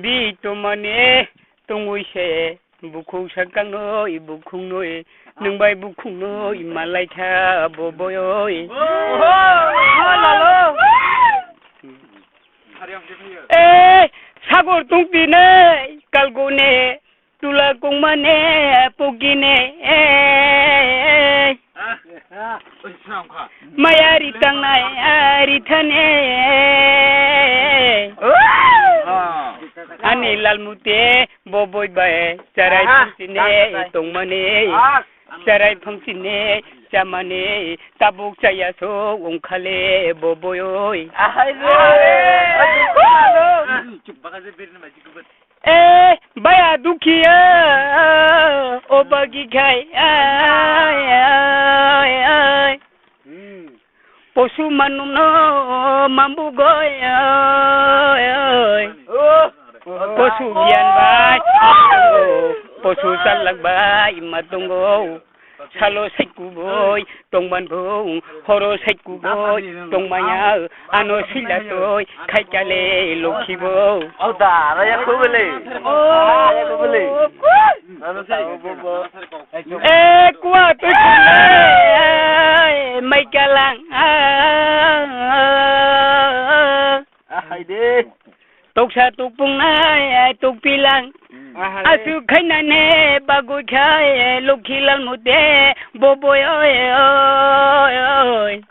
bi to mane tongoi bukhung sakang noi bukhung noi nungbai bukhung noi malai tha boboy oi 사골 똥띠네 깔고네 뚫라공만네 포기네 마야리 땅나이 아리타네 아니 랄무테 보보이바에 자라이 펑치네 똥마네 자라이 펑치네 자마네 따복자야소 옹칼레 보보요이 baya dukiya o bagi khai posu manum no mambu goy posu bian bai posu salak bai matungo Salo seku boy, tongban bong, horo seku boy, tongmanya, ano sila toy, kajale loki boy. Oh dah, raya kubeli. Raya kubeli. Ano sih? Kuat tu sunai, mai kalang. Hai deh. Tok satu pungai, tok pilang. Asu khana ne bagu khai lokhilan mute boboy oi oi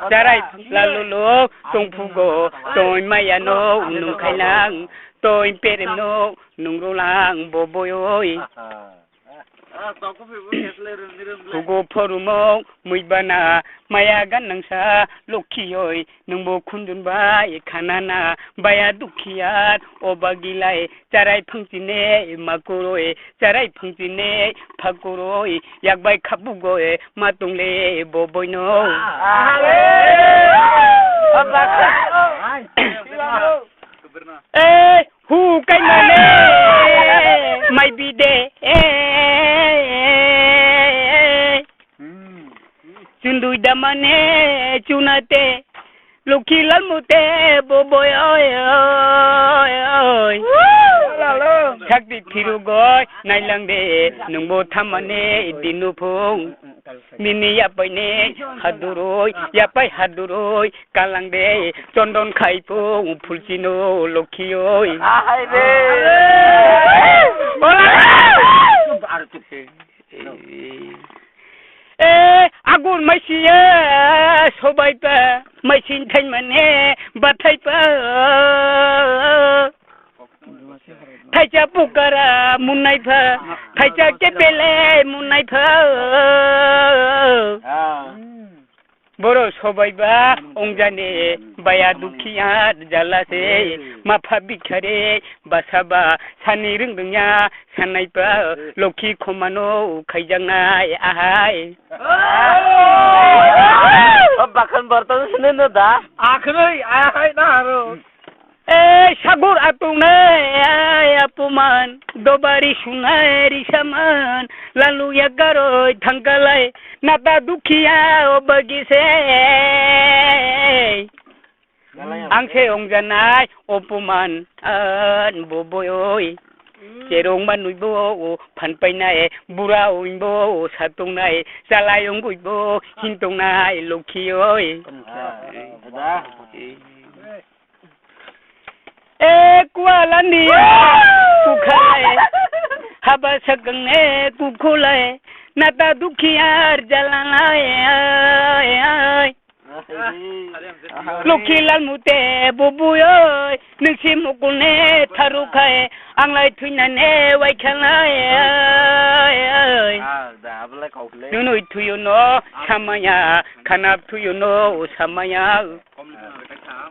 jarai lalu lo tongphu go toy maya no nung khailang toy perem no nung rolang boboy oi Hugo porumo muibana maya ganangsa lokhioi nungbo khundun bai khanana baya dukhiat obagilai charai phungtine makuroi charai phungtine phakuroi yakbai khabugoe matungle boboino hu kainane mai bide Chundui damane chunate Lokhilan mute boboy oi oi Chakdi thirugoy nailangde nungbo thamane dinupung Mini yapai ne haduroi yapai haduroi kalangde chondon khaipung phulchino lokhioi Hai de Agun maisiya sobai pa maisin thain mane bathai pa Thaicha pukara munai pa Thaicha kepele munai pa Boro sobai ba ongjane baya dukhiya jalase mafa bikhare basaba sani rungdungya sanai pa lokhi khomano khaijangnai ahai Bahkan bertemu sini dah. Akhirnya ahai naro. Sagur atungne apuman dobari sunai saman lalu ya garo thangkalai nata dukhiya obagise angse ongjanai opuman an boboyoi Jerong manuibo panpai nai bura uimbo satung nai salayong guibo hintong nai lokhioi kualani kukhai haba sagang ne kukhulai nata dukhiar jalanai Lokhilan mute boboy ningsi mukune tharukai anglai thuinane waikhanai nunui thuyuno samaya khanap thuyuno samaya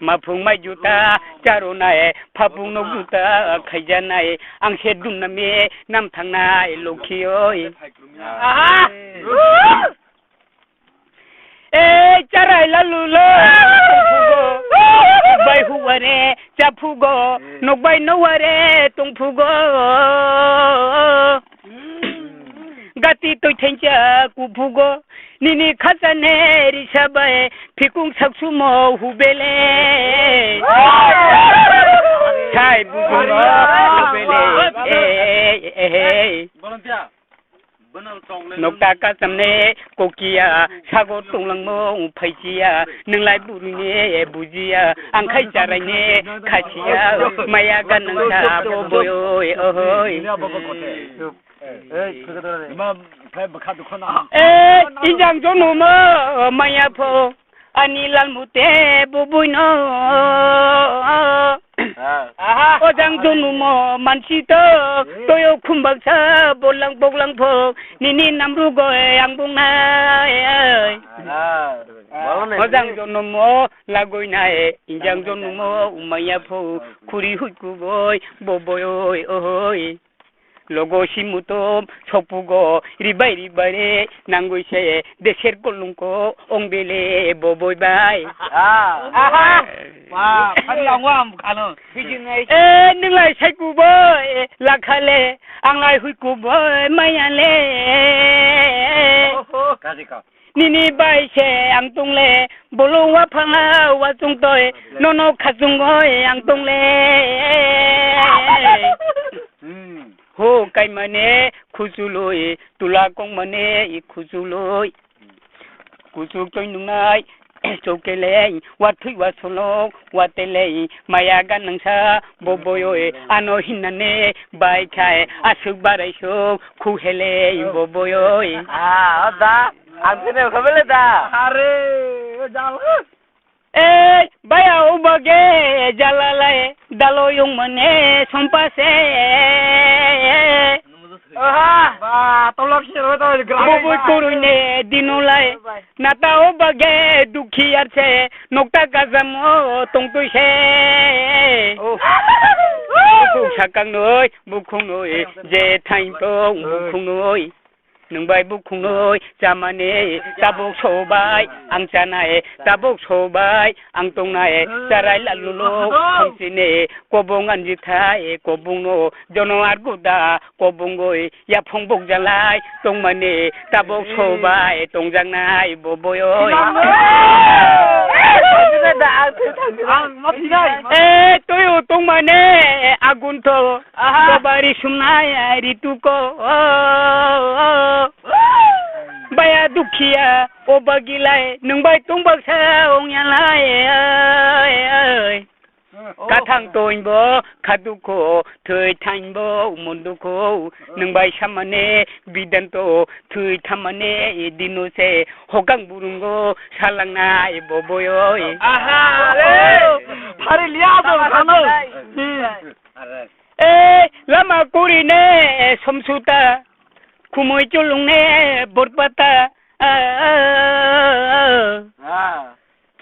mafung mai juta charunai phapung no juta khaijanai angse dumname nam thangnai lokhioi charai lalu lo bai huare chapugo nokbai noware tongpugo gati toi thencha kupugo nini khasane risabai phikung saksumo hubele Sai bukuno bele Nokta kasamne kokia sago tunglangmo phaichia ninglai burine bujia angkhai charaine khachia maya ganangsa boboy oi injang jonumo maya pho anilal mute bubuino Ojang jonumo mansi to toyo khumbaksa bolang boglang pho nini namru go angbung na Ojang jonumo lagoi na injang jonumo umaya pho khuri huiku boy boboy oi Logo simuto sopugo ribai nanguise deser kolungko ongbele boboy bai Wah panglangwam kano bijinai ninglai saiku boy lakhale anglai huiku boy mayale Kasika Nini bai se angtungle bolo wa phanga wa tungtoy nono khajungoy angtungle Ho kai mane khuzuloi tula kong mane khuzuloi Kuzuk toy nungai chokele wathui wasolo watele maya ganangsa boboy ano hinane bai khai asuk barai so khuhele boboy da agune khabele da are jal baya ubage jalalae daloyong mane sompase tolak siro to boboy kurune dinulai nata ubage dukhiarche nokta gazamo tongtuise bukhung sakang noi bukhung noi je thain tong bukhung noi Nungbai bukhung noi jamane tabuk sobai ang chanae tabuk sobai ang tongnai sarai lalulo khonsine kobong anjithae kobong no jono arguda kobong goi ya phongbok jalai tongmane tabuk sobai tongjangnai boboy toyo tongmane agunto sobari sumnai rituko Baya dukhia obagilai nungbai tungbaksa ongyalai Kathang toinbo khaduko thoi thainbo munduko nungbai samane bidanto thoi thamane dinose hokang burungo salangnai boboy phari liya to khano lama kurine somsuta Kumoy chulungne borpata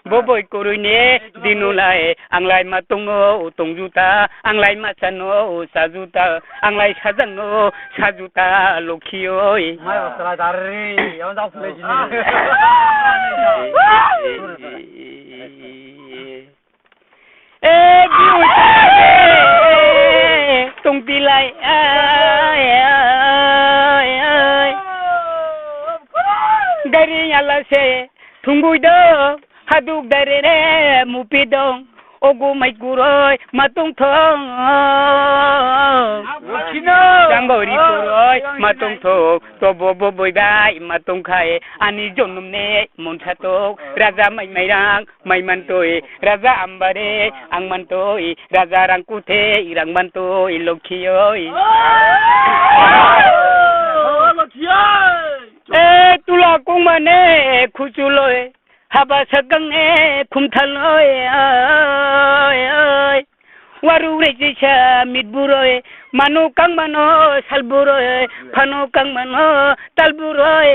Boboy kurune dinulai anglai matungo tongjuta anglai machano sajuta anglai sajano sajuta lokhioi mai osra darri yon da flejini biu tongtilai Dari nyala se tunggu do haduk dari re mupidong ogu mai kuroi matung thong jambori kuroi matung thong to bobo boy gai matung khai ani jonum ne monchatok raja mai mairang mai mantoi raja ambare ang mantoi raja rangkuthe irang mantoi lokhioi tula kong mane khuzuloi haba sakang khumthaloi waru rejicha mitburoi manu kang mano salburoi phano kang mano talburoi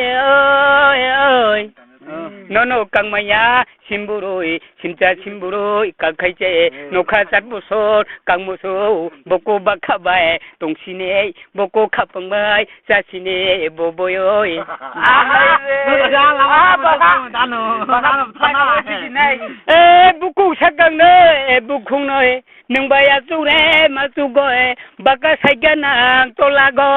nono kang maya simburoi simcha simburoi kakhaiche nokha chatbusor kangmuso boko bakhabai tongsine boko khapangbai chasine boboyoi buku sakang ne bukung noi nungbaya sure masugoe baka saigana tolago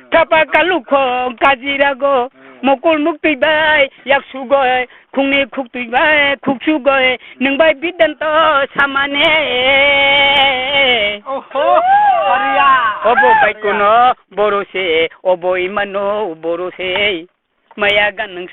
Tapa kaluko kajirago मकल मुक तुइबाय याक सुगय खुंनि खुक तुइबाय खुक सुगय नोंबाय बिदान्त सामाने ओहो अरिया अबो बायकुनो बरसे अबो इमानो बरसे माया गान